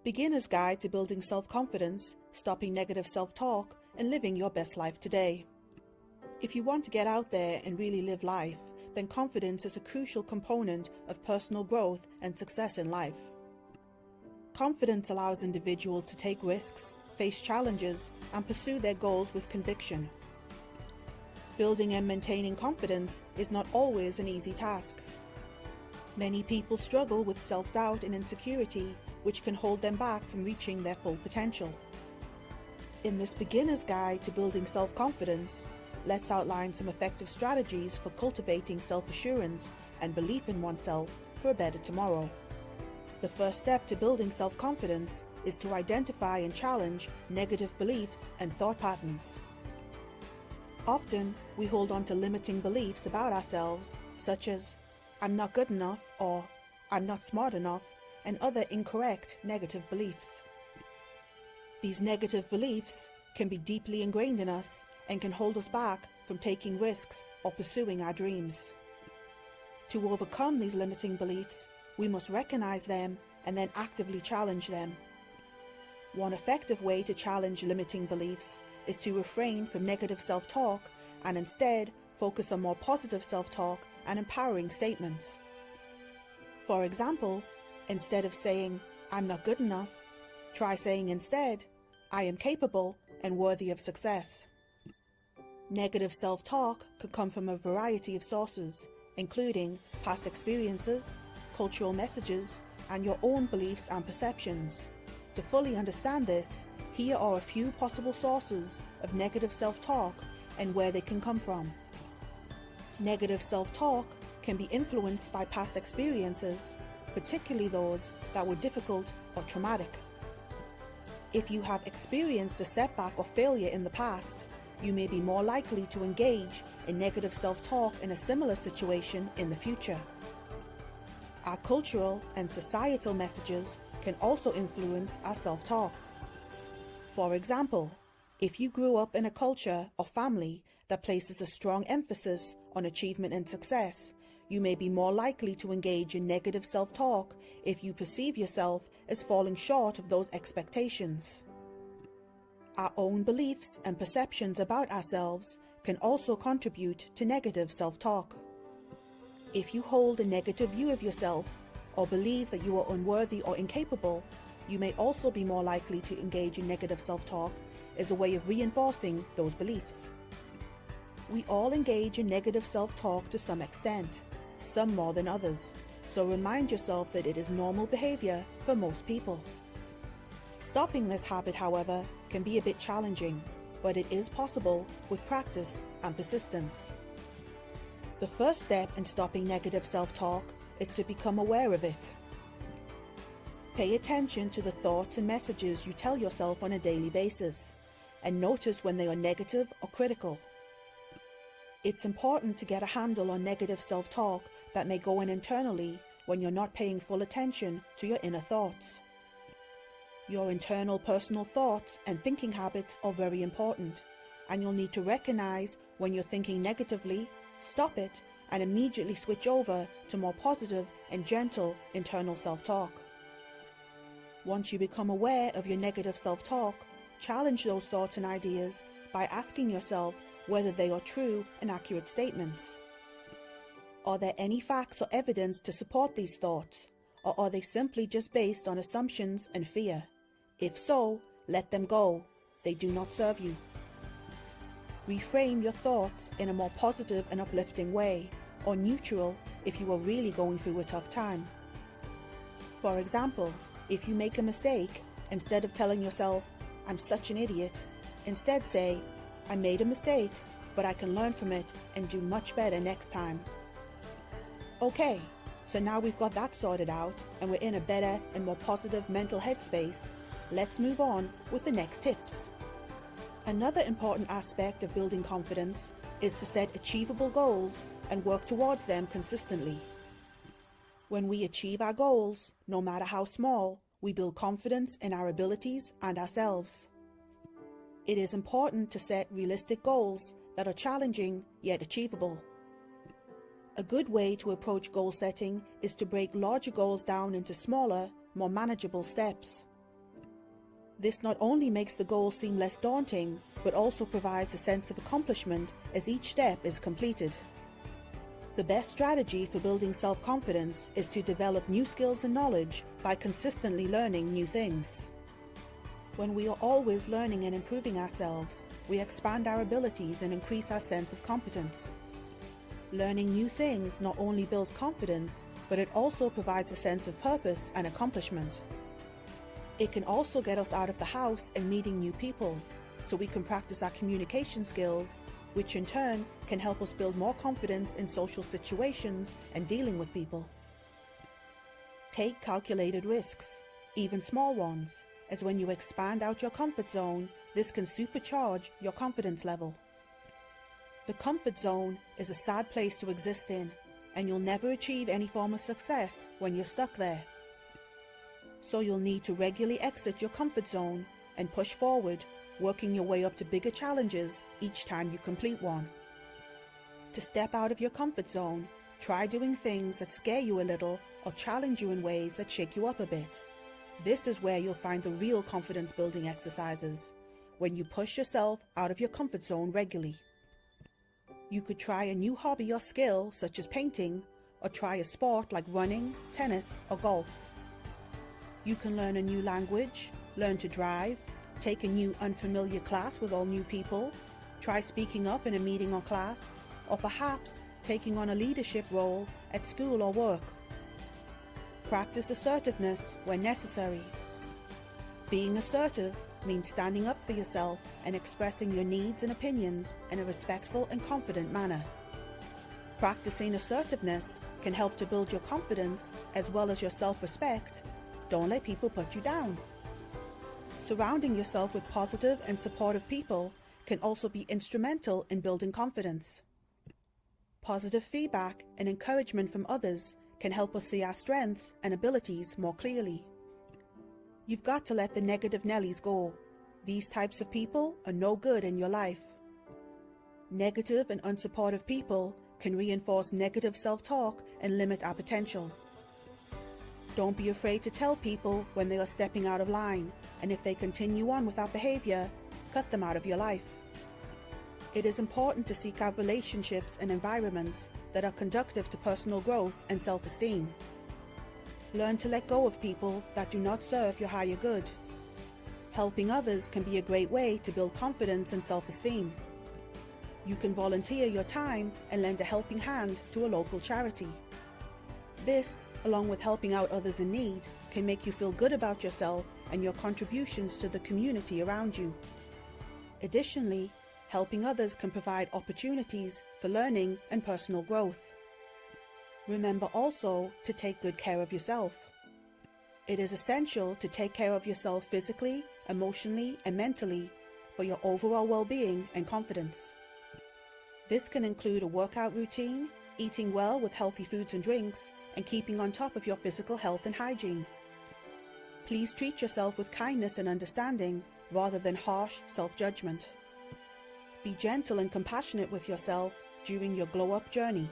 Beginner's Guide to Building Self-Confidence, Stopping Negative Self-Talk, and Living Your Best Life Today. If you want to get out there and really live life, then confidence is a crucial component of personal growth and success in life. Confidence allows individuals to take risks, face challenges, and pursue their goals with conviction. Building and maintaining confidence is not always an easy task. Many people struggle with self-doubt and insecurity, which can hold them back from reaching their full potential. In this beginner's guide to building self-confidence, let's outline some effective strategies for cultivating self-assurance and belief in oneself for a better tomorrow. The first step to building self-confidence is to identify and challenge negative beliefs and thought patterns. Often, we hold on to limiting beliefs about ourselves, such as, "I'm not good enough," or "I'm not smart enough," and other incorrect negative beliefs. These negative beliefs can be deeply ingrained in us and can hold us back from taking risks or pursuing our dreams. To overcome these limiting beliefs, we must recognize them and then actively challenge them. One effective way to challenge limiting beliefs is to refrain from negative self-talk and instead focus on more positive self-talk and empowering statements. For example, instead of saying, "I'm not good enough," try saying instead, "I am capable and worthy of success." Negative self-talk could come from a variety of sources, including past experiences, cultural messages, and your own beliefs and perceptions. To fully understand this, here are a few possible sources of negative self-talk and where they can come from. Negative self-talk can be influenced by past experiences, particularly those that were difficult or traumatic. If you have experienced a setback or failure in the past, you may be more likely to engage in negative self-talk in a similar situation in the future. Our cultural and societal messages can also influence our self-talk. For example, if you grew up in a culture or family that places a strong emphasis on achievement and success, you may be more likely to engage in negative self-talk if you perceive yourself as falling short of those expectations. Our own beliefs and perceptions about ourselves can also contribute to negative self-talk. If you hold a negative view of yourself or believe that you are unworthy or incapable, you may also be more likely to engage in negative self-talk as a way of reinforcing those beliefs. We all engage in negative self-talk to some extent, some more than others, so remind yourself that it is normal behavior for most people. Stopping this habit, however, can be a bit challenging, but it is possible with practice and persistence. The first step in stopping negative self-talk is to become aware of it. Pay attention to the thoughts and messages you tell yourself on a daily basis, and notice when they are negative or critical. It's important to get a handle on negative self-talk that may go in internally when you're not paying full attention to your inner thoughts. Your internal personal thoughts and thinking habits are very important, and you'll need to recognize when you're thinking negatively, stop it, and immediately switch over to more positive and gentle internal self-talk. Once you become aware of your negative self-talk, challenge those thoughts and ideas by asking yourself whether they are true and accurate statements. Are there any facts or evidence to support these thoughts, or are they simply just based on assumptions and fear? If so, let them go. They do not serve you. Reframe your thoughts in a more positive and uplifting way, or neutral if you are really going through a tough time. For example, if you make a mistake, instead of telling yourself, "I'm such an idiot," instead say, "I made a mistake, but I can learn from it and do much better next time." Okay, so now we've got that sorted out and we're in a better and more positive mental headspace. Let's move on with the next tips. Another important aspect of building confidence is to set achievable goals and work towards them consistently. When we achieve our goals, no matter how small, we build confidence in our abilities and ourselves. It is important to set realistic goals that are challenging yet achievable. A good way to approach goal setting is to break larger goals down into smaller, more manageable steps. This not only makes the goal seem less daunting, but also provides a sense of accomplishment as each step is completed. The best strategy for building self-confidence is to develop new skills and knowledge by consistently learning new things. When we are always learning and improving ourselves, we expand our abilities and increase our sense of competence. Learning new things not only builds confidence, but it also provides a sense of purpose and accomplishment. It can also get us out of the house and meeting new people, so we can practice our communication skills, which in turn can help us build more confidence in social situations and dealing with people. Take calculated risks, even small ones, as when you expand out your comfort zone, this can supercharge your confidence level. The comfort zone is a sad place to exist in, and you'll never achieve any form of success when you're stuck there. So you'll need to regularly exit your comfort zone and push forward, working your way up to bigger challenges each time you complete one. To step out of your comfort zone, try doing things that scare you a little or challenge you in ways that shake you up a bit. This is where you'll find the real confidence building exercises, when you push yourself out of your comfort zone regularly. You could try a new hobby or skill such as painting, or try a sport like running, tennis, or golf. You can learn a new language, learn to drive, take a new unfamiliar class with all new people, try speaking up in a meeting or class, or perhaps taking on a leadership role at school or work. Practice assertiveness when necessary. Being assertive means standing up for yourself and expressing your needs and opinions in a respectful and confident manner. Practicing assertiveness can help to build your confidence as well as your self-respect. Don't let people put you down. Surrounding yourself with positive and supportive people can also be instrumental in building confidence. Positive feedback and encouragement from others can help us see our strengths and abilities more clearly. You've got to let the negative Nellies go. These types of people are no good in your life. Negative and unsupportive people can reinforce negative self-talk and limit our potential. Don't be afraid to tell people when they are stepping out of line, and if they continue on with that behavior, cut them out of your life. It is important to seek out relationships and environments that are conducive to personal growth and self-esteem. Learn to let go of people that do not serve your higher good. Helping others can be a great way to build confidence and self-esteem. You can volunteer your time and lend a helping hand to a local charity. This, along with helping out others in need, can make you feel good about yourself and your contributions to the community around you. Additionally, helping others can provide opportunities for learning and personal growth. Remember also to take good care of yourself. It is essential to take care of yourself physically, emotionally, and mentally for your overall well-being and confidence. This can include a workout routine, eating well with healthy foods and drinks, and keeping on top of your physical health and hygiene. Please treat yourself with kindness and understanding rather than harsh self-judgment. Be gentle and compassionate with yourself during your glow-up journey.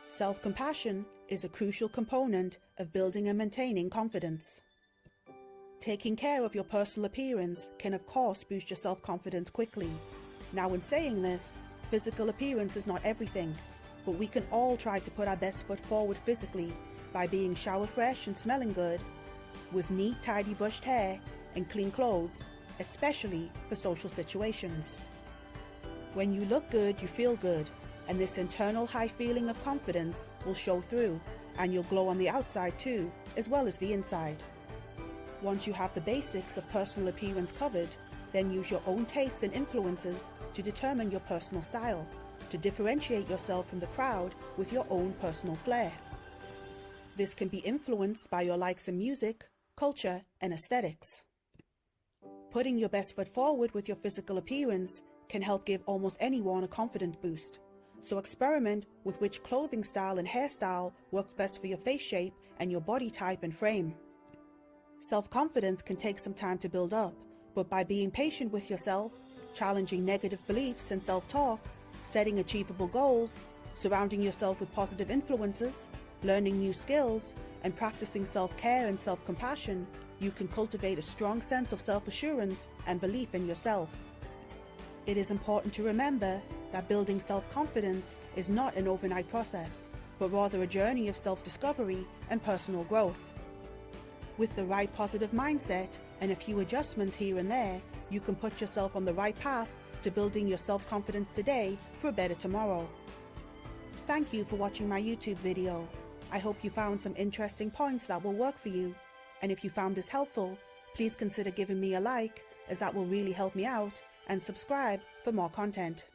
Self-compassion is a crucial component of building and maintaining confidence. Taking care of your personal appearance can of course boost your self-confidence quickly. Now, in saying this, physical appearance is not everything, but we can all try to put our best foot forward physically by being shower fresh and smelling good, with neat, tidy brushed hair and clean clothes, especially for social situations. When you look good, you feel good, and this internal high feeling of confidence will show through, and you'll glow on the outside too, as well as the inside. Once you have the basics of personal appearance covered, then use your own tastes and influences to determine your personal style, to differentiate yourself from the crowd with your own personal flair. This can be influenced by your likes in music, culture, and aesthetics. Putting your best foot forward with your physical appearance can help give almost anyone a confidence boost. So experiment with which clothing style and hairstyle works best for your face shape and your body type and frame. Self-confidence can take some time to build up, but by being patient with yourself, challenging negative beliefs and self-talk, setting achievable goals, surrounding yourself with positive influences, learning new skills, and practicing self-care and self-compassion, you can cultivate a strong sense of self-assurance and belief in yourself. It is important to remember that building self-confidence is not an overnight process, but rather a journey of self-discovery and personal growth. With the right positive mindset and a few adjustments here and there, you can put yourself on the right path to building your self-confidence today for a better tomorrow. Thank you for watching my YouTube video. I hope you found some interesting points that will work for you. And if you found this helpful, please consider giving me a like, as that will really help me out, and subscribe for more content.